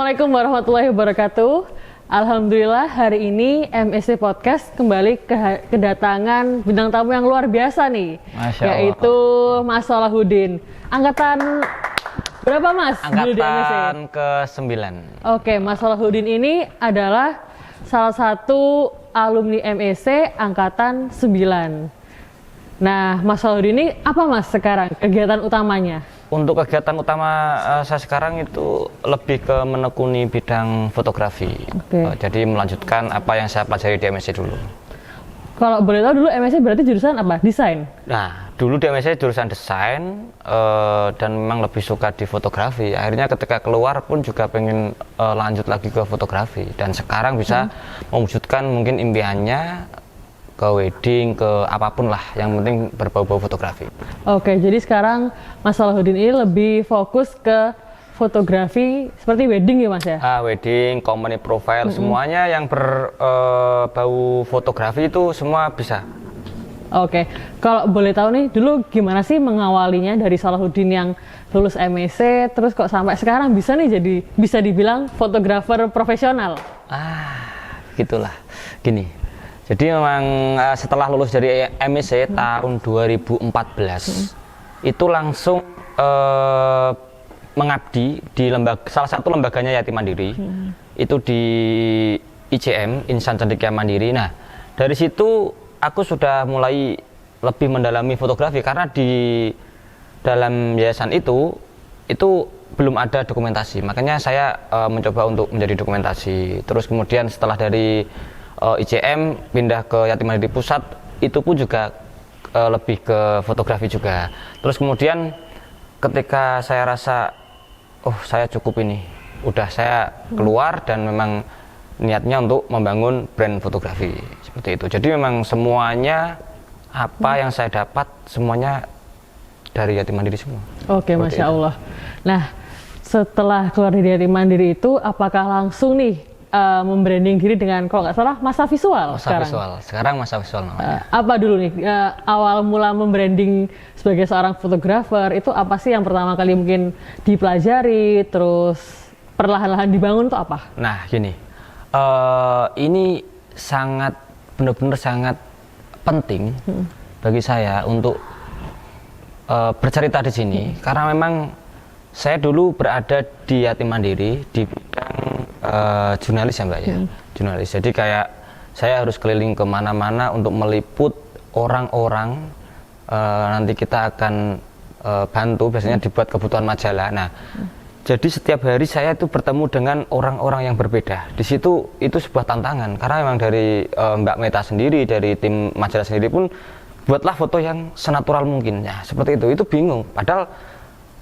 Assalamualaikum warahmatullahi wabarakatuh. Alhamdulillah hari ini MSC Podcast kembali kedatangan bintang tamu yang luar biasa nih. Masya Allah. Yaitu Mas Salahuddin. Angkatan berapa Mas? Angkatan ke-9. Oke, Mas Salahuddin ini adalah salah satu alumni MSC Angkatan 9. Nah, Mas Salahuddin ini apa Mas sekarang kegiatan utamanya? Untuk kegiatan utama saya sekarang itu lebih ke menekuni bidang fotografi. Jadi melanjutkan apa yang saya pelajari di MSc dulu. Kalau boleh tahu dulu MSc berarti jurusan apa? Desain? Nah, dulu di MSc jurusan desain dan memang lebih suka di fotografi. Akhirnya ketika keluar pun juga pengen lanjut lagi ke fotografi. Dan sekarang bisa mewujudkan mungkin impiannya ke wedding, ke apapun lah, yang penting berbau-bau fotografi. Oke, jadi sekarang Mas Salahuddin ini lebih fokus ke fotografi seperti wedding ya Mas ya? Wedding, company profile, semuanya yang berbau fotografi itu semua bisa. Oke, kalau boleh tahu nih, dulu gimana sih mengawalinya dari Salahuddin yang lulus MSc, terus kok sampai sekarang bisa nih jadi, bisa dibilang fotografer profesional? Gitulah, gini. Jadi memang setelah lulus dari MSc tahun 2014 itu langsung mengabdi di salah satu lembaganya Yatim Mandiri, itu di ICM, Insan Cendekia Mandiri. Nah, dari situ aku sudah mulai lebih mendalami fotografi karena di dalam yayasan itu belum ada dokumentasi. Makanya saya mencoba untuk menjadi dokumentasi. Terus kemudian setelah dari ICM pindah ke Yatim Mandiri Pusat, itu pun juga lebih ke fotografi juga. Terus kemudian ketika saya rasa saya cukup ini, udah saya keluar dan memang niatnya untuk membangun brand fotografi seperti itu. Jadi memang semuanya apa yang saya dapat semuanya dari Yatim Mandiri semua. Oke, Masya Allah. Nah, setelah keluar dari Yatim Mandiri itu apakah langsung nih membranding diri dengan, kalau nggak salah, Masa Visual sekarang Masa Visual namanya. Apa dulu nih awal mula membranding sebagai seorang fotografer itu apa sih yang pertama kali mungkin dipelajari, terus perlahan-lahan dibangun tuh apa? Nah gini, ini sangat benar-benar sangat penting bagi saya untuk bercerita di sini karena memang saya dulu berada di Yatim Mandiri di bidang jurnalis ya Mbak ya, jurnalis. Jadi kayak saya harus keliling kemana-mana untuk meliput orang-orang. Nanti kita akan bantu, biasanya dibuat kebutuhan majalah. Nah, jadi setiap hari saya itu bertemu dengan orang-orang yang berbeda. Di situ itu sebuah tantangan karena memang dari Mbak Meta sendiri, dari tim majalah sendiri pun buatlah foto yang senatural mungkin. Ya, seperti itu. Itu bingung. Padahal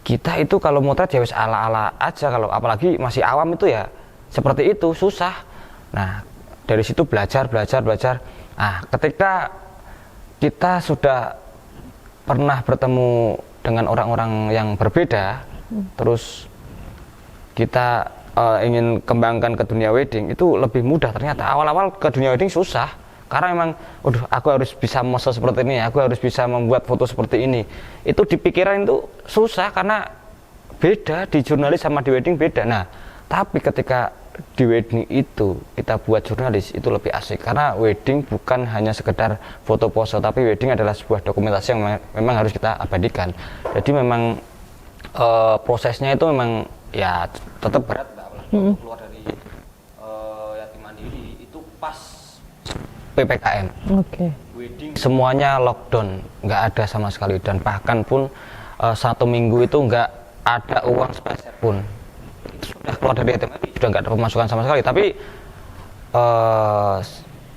kita itu kalau motret ya wis ala-ala aja, kalau apalagi masih awam itu ya seperti itu, susah. Nah, dari situ belajar. Nah, ketika kita sudah pernah bertemu dengan orang-orang yang berbeda, terus kita ingin kembangkan ke dunia wedding, itu lebih mudah ternyata. Awal-awal ke dunia wedding susah, karena memang, aku harus bisa pose seperti ini, aku harus bisa membuat foto seperti ini. Itu di pikiran itu susah, karena beda, di jurnalis sama di wedding beda. Nah, tapi ketika di wedding itu kita buat jurnalis, itu lebih asik. Karena wedding bukan hanya sekedar foto pose, tapi wedding adalah sebuah dokumentasi yang memang harus kita abadikan. Jadi memang prosesnya itu memang ya tetap berat. Keluar dari Yatim Mandiri itu pas PPKM. Wedding semuanya lockdown, nggak ada sama sekali, dan bahkan pun 1 minggu itu nggak ada uang sepeser pun. Sudah keluar dari Yatim Mandiri sudah nggak ada pemasukan sama sekali. Tapi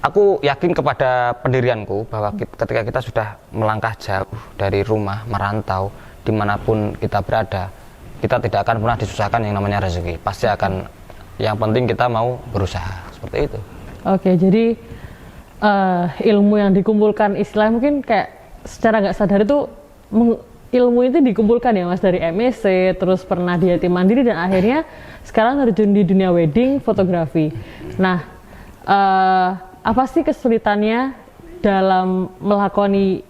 aku yakin kepada pendirianku bahwa ketika kita sudah melangkah jauh dari rumah, merantau dimanapun kita berada, kita tidak akan pernah disusahkan yang namanya rezeki. Pasti akan, yang penting kita mau berusaha, seperti itu. Oke, jadi ilmu yang dikumpulkan, istilahnya mungkin kayak secara nggak sadar itu ilmu itu dikumpulkan ya Mas dari MSc, terus pernah di Yatim Mandiri, dan akhirnya sekarang terjun di dunia wedding fotografi. Nah, apa sih kesulitannya dalam melakoni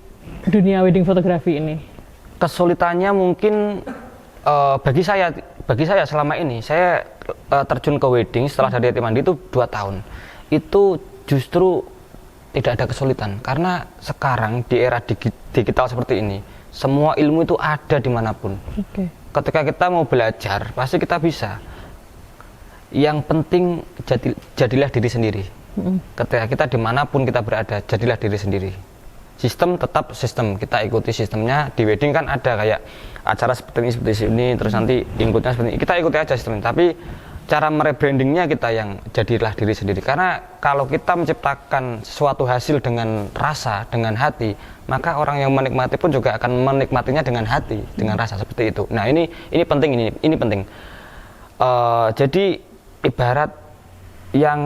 dunia wedding fotografi ini? Kesulitannya mungkin bagi bagi saya selama ini saya terjun ke wedding setelah dari yatim mandiri itu 2 tahun. Itu justru tidak ada kesulitan karena sekarang di era digital seperti ini semua ilmu itu ada dimanapun. Ketika kita mau belajar pasti kita bisa. Yang penting jadilah diri sendiri. Ketika kita dimanapun kita berada, jadilah diri sendiri. Sistem tetap sistem, kita ikuti sistemnya. Di wedding kan ada kayak acara seperti ini, terus nanti inputnya seperti ini, kita ikuti aja sistemnya. Tapi cara merebrandingnya kita yang jadilah diri sendiri. Karena kalau kita menciptakan suatu hasil dengan rasa, dengan hati, maka orang yang menikmati pun juga akan menikmatinya dengan hati, dengan rasa seperti itu. Nah ini penting, ini penting. Jadi ibarat yang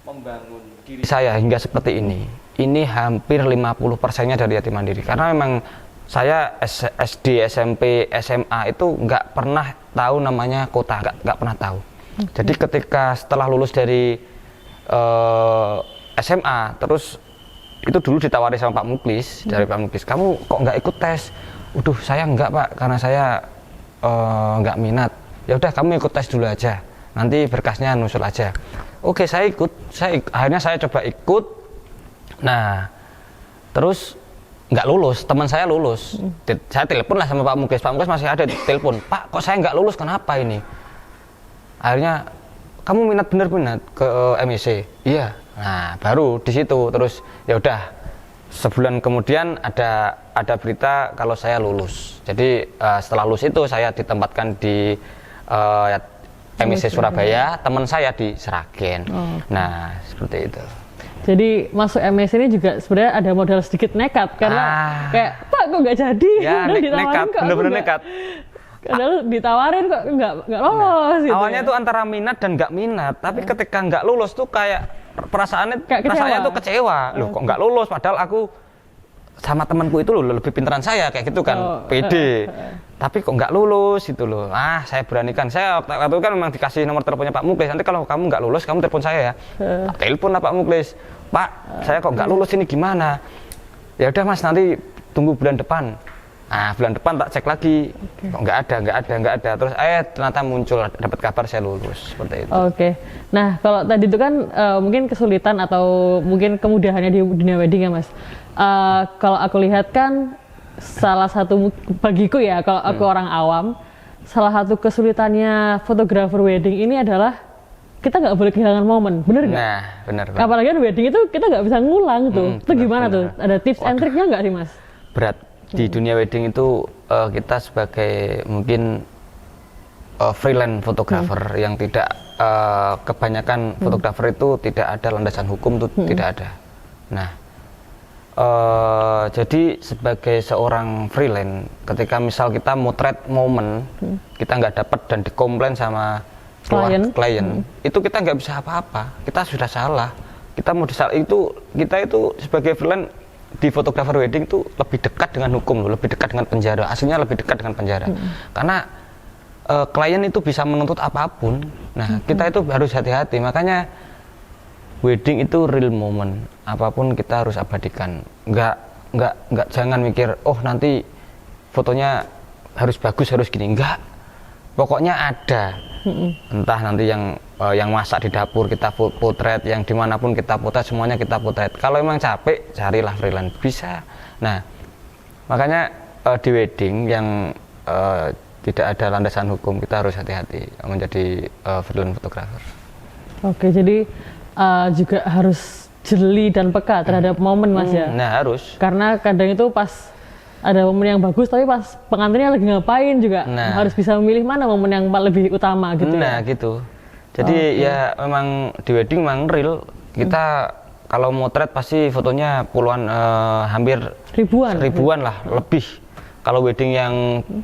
membangun diri saya hingga seperti ini hampir 50%-nya dari yatim mandiri. Karena memang saya SD, SMP, SMA itu nggak pernah tahu namanya kota, nggak pernah tahu. Jadi ketika setelah lulus dari SMA, terus itu dulu ditawari sama Pak Muklis, dari Pak Muklis, kamu kok nggak ikut tes? Waduh, saya nggak Pak, karena saya nggak minat. Ya udah kamu ikut tes dulu aja, nanti berkasnya nusul aja. Oke, saya ikut, akhirnya saya coba ikut. Nah, terus nggak lulus, teman saya lulus. Saya telepon lah sama Pak Muklis masih ada di telepon. Pak, kok saya nggak lulus, kenapa ini? Akhirnya, kamu minat bener ke MIC? Iya. Nah, baru di situ terus ya udah. Sebulan kemudian ada berita kalau saya lulus. Jadi setelah lulus itu saya ditempatkan di MIC Surabaya, teman saya di Seragen. Nah, seperti itu. Jadi masuk MS ini juga sebenarnya ada modal sedikit nekat karena kayak Pak kok nggak jadi, ya, nekat, bener-bener nekat. Padahal ditawarin kok nggak lolos. Gitu awalnya tuh antara minat dan nggak minat, tapi ketika nggak lulus tuh kayak perasaannya tuh kecewa. Loh kok nggak lulus? Padahal aku sama temanku itu loh lebih pintaran saya kayak gitu kan, pede. Tapi kok nggak lulus itu loh. Saya beranikan. Saya waktu itu kan memang dikasih nomor teleponnya Pak Muklis. Nanti kalau kamu nggak lulus, kamu telepon saya ya. Tak telepon lah Pak Muklis. Pak, saya kok nggak lulus ini gimana? Ya udah Mas, nanti tunggu bulan depan. Bulan depan tak cek lagi. Kok nggak ada. Terus ternyata muncul, dapat kabar saya lulus seperti itu. Nah kalau tadi itu kan mungkin kesulitan atau mungkin kemudahannya di dunia wedding ya Mas. Kalau aku lihat kan salah satu bagiku ya, kalau aku orang awam, salah satu kesulitannya fotografer wedding ini adalah kita nggak boleh kehilangan momen, bener nggak? Nah, bener. Apalagi kan wedding itu kita nggak bisa ngulang tuh. Itu gimana tuh? Ada tips and triknya nggak sih Mas? Berat. Di dunia wedding itu kita sebagai mungkin freelance fotografer yang tidak kebanyakan fotografer itu tidak ada landasan hukum tuh tidak ada. Nah, jadi sebagai seorang freelance, ketika misal kita motret momen kita nggak dapat dan dikomplain sama klien, itu kita nggak bisa apa-apa. Kita sudah salah. Kita itu sebagai freelance di fotografer wedding itu lebih dekat dengan hukum, lebih dekat dengan penjara. Aslinya lebih dekat dengan penjara. Karena klien itu bisa menuntut apapun. Nah, kita itu harus hati-hati. Makanya wedding itu real moment. Apapun kita harus abadikan. Nggak jangan mikir, nanti fotonya harus bagus, harus gini. Enggak. Pokoknya ada. Entah nanti yang masak di dapur kita potret, yang dimanapun kita potret, semuanya kita potret. Kalau emang capek, carilah freelance, bisa. Nah, makanya di wedding yang tidak ada landasan hukum, kita harus hati-hati menjadi freelance fotografer. Jadi juga harus jeli dan peka terhadap momen Mas ya. Nah, harus. Karena kadang itu pas ada momen yang bagus, tapi pas pengantinnya lagi ngapain juga harus bisa memilih mana momen yang lebih utama gitu. Nah, gitu. Jadi ya memang di wedding memang real. Kita kalau motret pasti fotonya puluhan, hampir ribuan lah, lebih. Kalau wedding yang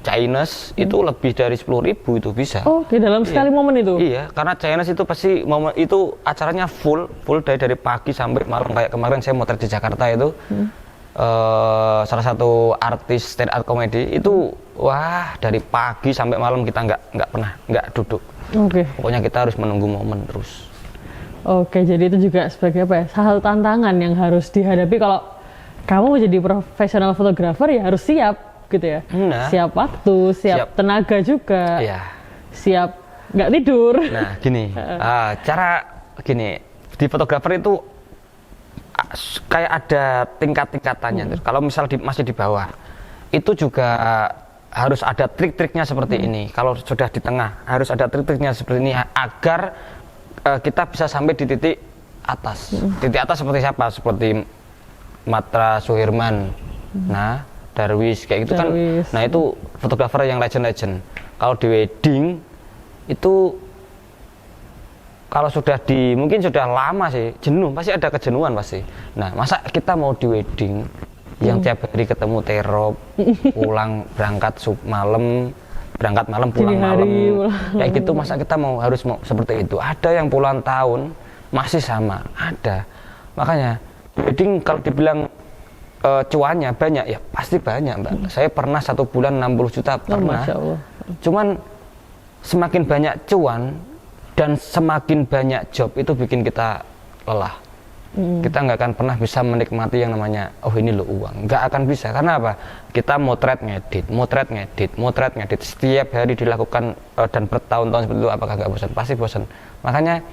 Chinese itu lebih dari 10.000 itu bisa. Dalam sekali momen itu? Iya, karena Chinese itu pasti momen itu acaranya full dari pagi sampai malam. Kayak kemarin saya motret di Jakarta itu. Salah satu artis stand up comedy itu dari pagi sampai malam kita nggak duduk. Pokoknya kita harus menunggu momen terus. Jadi itu juga sebagai salah satu tantangan yang harus dihadapi kalau kamu menjadi profesional fotografer, ya harus siap gitu ya. Nah. Siap waktu, siap tenaga juga, Iya. siap nggak tidur. Nah, gini, cara gini di fotografer itu kayak ada tingkat-tingkatannya. Kalau misal masih di bawah, itu juga harus ada trik-triknya seperti ini. Kalau sudah di tengah, harus ada trik-triknya seperti ini agar kita bisa sampai di titik atas. Titik atas seperti siapa? Seperti Matra Suherman, nah Darwis kayak gitu Darwis. kan. Nah itu fotografer yang legend-legend. Kalau di wedding itu kalau mungkin sudah lama sih jenuh, pasti ada kejenuhan pasti. Nah masa kita mau di wedding yang tiap hari ketemu terop, pulang berangkat malam pulang malam kayak gitu, masa kita harus seperti itu? Ada yang puluhan tahun masih sama, ada. Makanya wedding kalau dibilang cuannya banyak, ya pasti banyak Mbak. Saya pernah 1 bulan 60 juta pernah. Masya Allah. Cuman semakin banyak cuan dan semakin banyak job itu bikin kita lelah. Kita nggak akan pernah bisa menikmati yang namanya ini loh uang, nggak akan bisa. Karena apa? Kita motret ngedit setiap hari dilakukan dan bertahun-tahun seperti itu, apakah nggak bosan? Pasti bosan. Makanya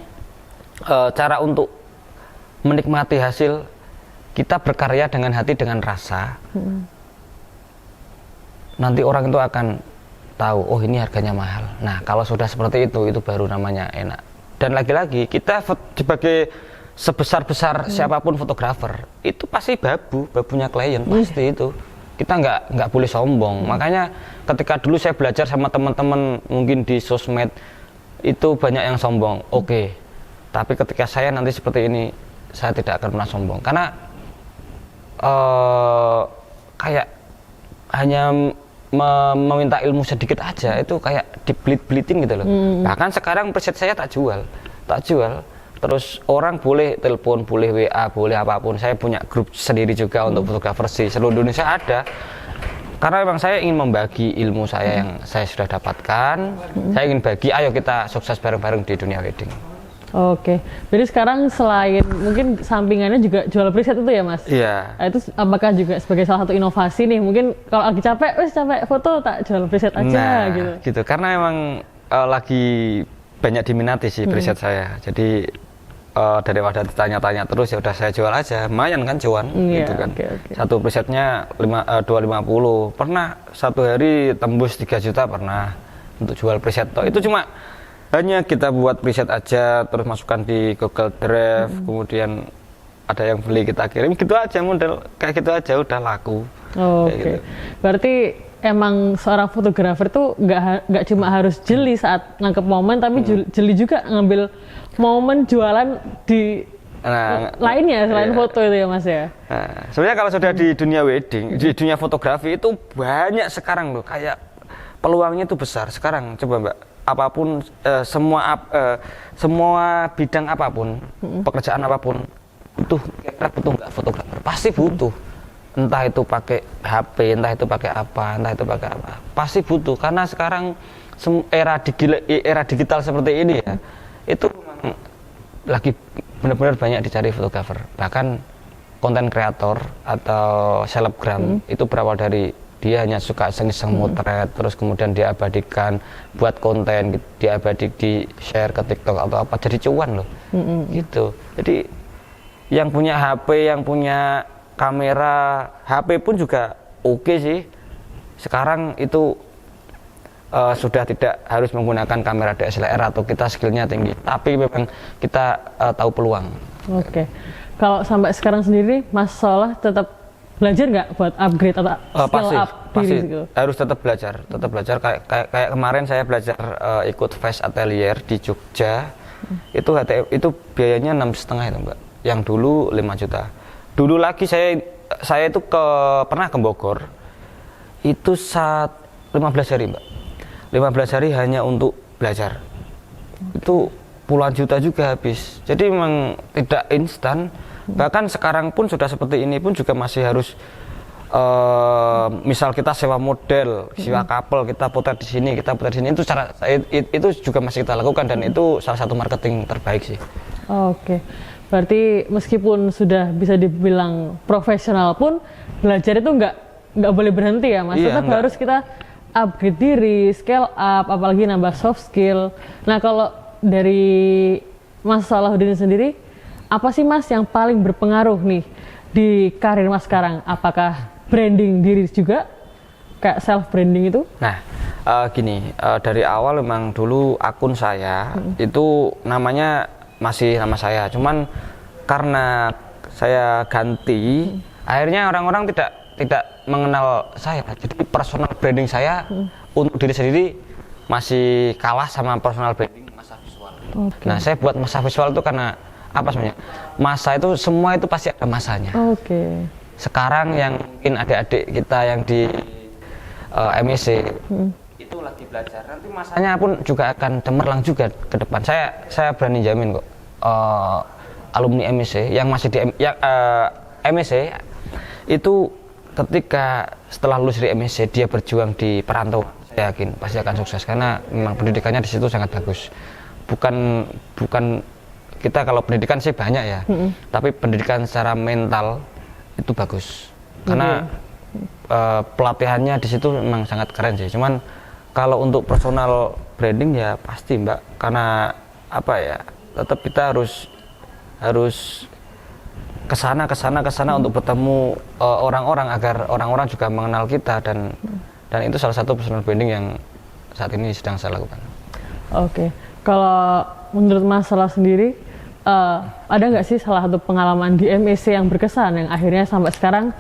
cara untuk menikmati hasil, kita berkarya dengan hati, dengan rasa. Nanti orang itu akan tahu, oh ini harganya mahal. Nah kalau sudah seperti itu baru namanya enak. Dan lagi-lagi kita sebagai sebesar-besar siapapun fotografer itu pasti babunya klien, pasti itu. Kita nggak boleh sombong. Makanya ketika dulu saya belajar sama teman-teman mungkin di sosmed itu banyak yang sombong. Oke. Tapi ketika saya nanti seperti ini, saya tidak akan pernah sombong. Karena kayak hanya meminta ilmu sedikit aja itu kayak dibelit-belitin gitu loh. Bahkan sekarang preset saya tak jual. Terus orang boleh telepon, boleh WA, boleh apapun. Saya punya grup sendiri juga untuk fotografer di seluruh Indonesia ada. Karena memang saya ingin membagi ilmu saya yang saya sudah dapatkan. Saya ingin bagi, ayo kita sukses bareng-bareng di dunia wedding. Oke, jadi sekarang selain mungkin sampingannya juga jual preset itu ya Mas? Iya. Nah, itu apakah juga sebagai salah satu inovasi nih? Mungkin kalau lagi capek foto tak jual preset aja gitu. Karena memang lagi banyak diminati sih preset saya. Jadi daripada ditanya-tanya terus ya udah saya jual aja, lumayan kan cuan gitu kan. Okay. Satu presetnya 250. Pernah satu hari tembus 3 juta pernah untuk jual preset. Itu cuma hanya kita buat preset aja, terus masukkan di Google Drive, kemudian ada yang beli kita kirim, gitu aja model kayak gitu aja udah laku. Oke. Gitu. Berarti emang seorang fotografer tuh nggak cuma harus jeli saat nangkep momen, tapi jeli juga ngambil momen jualan di lainnya selain foto itu ya Mas ya. Nah, sebenarnya kalau sudah di dunia wedding, di dunia fotografi itu banyak sekarang loh, kayak peluangnya itu besar sekarang. Coba Mbak, apapun semua bidang apapun, pekerjaan apapun, butuh nggak fotografer? Pasti butuh. Entah itu pakai HP, entah itu pakai apa, pasti butuh. Karena sekarang era digital seperti ini ya, itu memang lagi benar-benar banyak dicari fotografer. Bahkan konten kreator atau selebgram itu berawal dari dia hanya suka iseng-iseng motret, terus kemudian diabadikan buat konten, di share ke TikTok atau apa, jadi cuan loh. Gitu. Jadi yang punya HP, yang punya kamera, HP pun juga oke sih. Sekarang itu sudah tidak harus menggunakan kamera DSLR atau kita skillnya tinggi, tapi memang kita tahu peluang. Oke. Kalau sampai sekarang sendiri Mas Solah tetap belajar nggak buat upgrade atau skill up diri gitu? Harus tetap belajar. Kayak kemarin saya belajar ikut Fast Atelier di Jogja. Itu biayanya 6,5 itu Mbak. Yang dulu 5 juta. Dulu lagi saya itu pernah ke Bogor. Itu 15 hari Mbak. 15 hari hanya untuk belajar. Itu puluhan juta juga habis. Jadi memang tidak instan. Bahkan sekarang pun sudah seperti ini pun juga masih harus misal kita sewa model, sewa couple, kita potret di sini, itu juga masih kita lakukan dan itu salah satu marketing terbaik sih. Oke. Berarti meskipun sudah bisa dibilang profesional pun belajar itu nggak nggak boleh berhenti ya Mas, Iya, tetap harus kita upgrade diri, scale up, apalagi nambah soft skill. Nah kalau dari Mas Salahuddin sendiri, apa sih Mas yang paling berpengaruh nih di karir Mas sekarang? Apakah branding diri juga, kayak self branding itu? Nah, gini, dari awal memang dulu akun saya itu namanya masih nama saya, cuman karena saya ganti, akhirnya orang-orang tidak mengenal saya. Jadi personal branding saya untuk diri sendiri masih kalah sama personal branding masa visual. Okay. Nah, saya buat masa visual itu karena apa sebenarnya? Masa itu semua itu pasti ada masanya. Oke. Sekarang yang mungkin adik-adik kita yang di MSc itu lagi belajar, nanti masanya pun juga akan cemerlang juga ke depan. Saya berani jamin kok, alumni MSc yang masih di MSc itu ketika setelah lulus dari MSc dia berjuang di perantauan, saya yakin pasti akan sukses karena memang pendidikannya di situ sangat bagus. Bukan kita kalau pendidikan sih banyak ya, tapi pendidikan secara mental itu bagus karena pelatihannya di situ memang sangat keren sih. Cuman kalau untuk personal branding ya pasti Mbak, karena apa ya, tetap kita harus kesana untuk bertemu orang-orang agar orang-orang juga mengenal kita, dan itu salah satu personal branding yang saat ini sedang saya lakukan. Oke. Kalau menurut Mas Salah sendiri, ada nggak sih salah satu pengalaman di MSc yang berkesan yang akhirnya sampai sekarang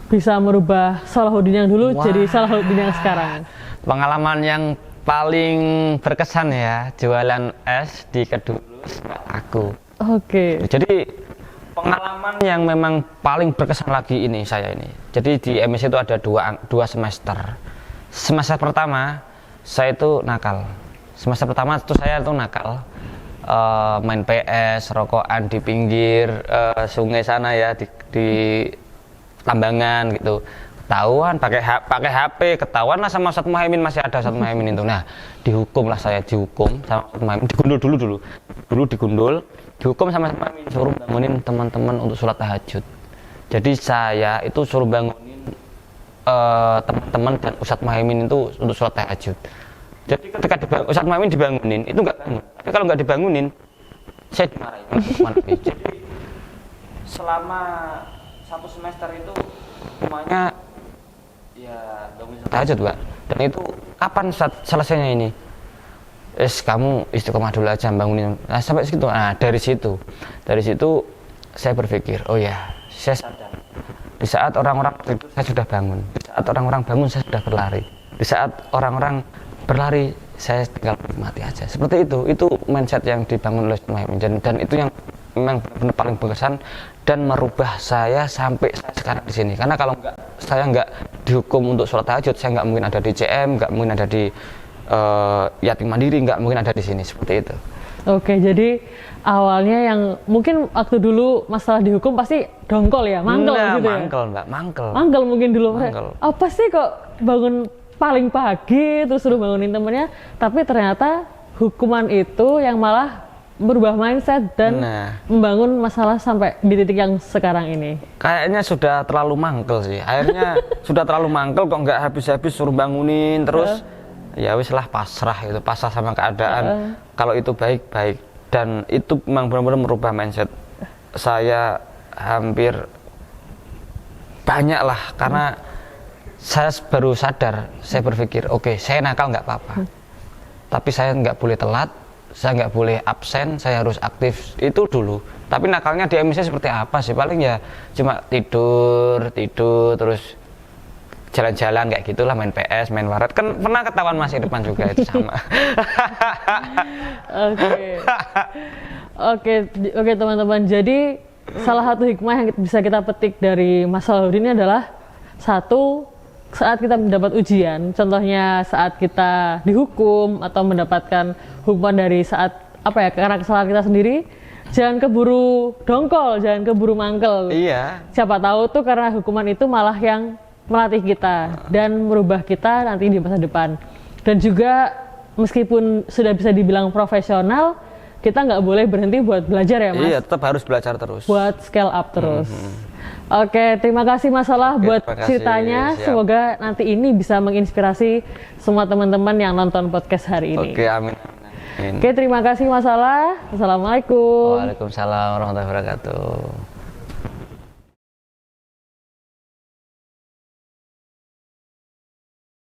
bisa merubah Salahuddin yang dulu jadi Salahuddin yang sekarang? Pengalaman yang paling berkesan ya, jualan es di Kedulus aku. Oke. Jadi pengalaman yang memang paling berkesan lagi ini saya ini. Jadi di MSc itu ada dua semester. Semester pertama saya itu nakal. Semester pertama itu saya itu nakal. Main PS, rokokan di pinggir sungai sana ya, di Tambangan gitu. Ketahuan pakai HP, ketahuan lah sama Ustadz Muhaimin, masih ada Ustadz Muhaimin itu. Nah, dihukum sama Ustadz Muhaimin, digundul dihukum sama Ustadz Muhaimin, suruh bangunin teman-teman untuk sholat tahajud. Jadi saya itu suruh bangunin teman-teman dan Ustadz Muhaimin itu untuk sholat tahajud. Jadi ketika Ustadz Muhaimin dibangunin, itu nggak bangun. Tapi kalau nggak dibangunin, saya dimarahin. Jadi selama 1 semester itu semuanya ya bangun tahajud Mbak. Dan itu kapan selesainya ini? Kamu istiqomah dulu aja bangunin. Nah, sampai segitu. Nah, dari situ saya berpikir, oh ya, saya sadar. Di saat orang-orang tidur saya sudah bangun. Di saat orang-orang bangun saya sudah berlari. Di saat orang-orang berlari saya tinggal menikmati aja. Seperti itu mindset yang dibangun oleh Muhaimin, dan itu yang memang benar-benar paling berkesan dan merubah saya sampai saya sekarang di sini. Karena kalau saya nggak dihukum untuk sholat tahajud, saya nggak mungkin ada di CM, nggak mungkin ada di Yatim Mandiri, nggak mungkin ada di sini. Seperti itu. Oke, jadi awalnya yang mungkin waktu dulu masalah dihukum pasti dongkol ya, mangkel gitu ya. Mangkel mungkin dulu. Apa sih kok bangun paling pagi terus suruh bangunin temennya, tapi ternyata hukuman itu yang malah berubah mindset dan membangun masalah sampai di titik yang sekarang ini. Kayaknya sudah terlalu mangkel sih. Akhirnya sudah terlalu mangkel kok nggak habis-habis suruh bangunin terus. Ya wis lah, pasrah sama keadaan. Kalau itu baik-baik, dan itu memang benar-benar merubah mindset saya hampir banyak lah, karena saya baru sadar, saya berpikir oke, saya nakal nggak apa-apa, tapi saya nggak boleh telat, saya nggak boleh absen, saya harus aktif. Itu dulu. Tapi nakalnya di MSc seperti apa sih? Paling ya cuma tidur terus jalan-jalan kayak gitulah, main PS, main waret. Kan pernah ketahuan Mas di depan juga, itu sama. Oke teman-teman. Jadi salah satu hikmah yang bisa kita petik dari Mas Salahuddin ini adalah satu, saat kita mendapat ujian, contohnya saat kita dihukum atau mendapatkan hukuman dari saat karena kesalahan kita sendiri, jangan keburu dongkol, jangan keburu mangkel. Iya. Siapa tahu tuh karena hukuman itu malah yang melatih kita dan merubah kita nanti di masa depan. Dan juga meskipun sudah bisa dibilang profesional, kita nggak boleh berhenti buat belajar ya Mas. Iya, tetap harus belajar terus. Buat scale up terus. Oke, terima kasih Mas Salah buat terima kasih. ceritanya. Siap. Semoga nanti ini bisa menginspirasi semua teman-teman yang nonton podcast hari ini. Oke, amin. Amin. Oke, terima kasih Mas Salah. Assalamualaikum. Waalaikumsalam warahmatullahi wabarakatuh.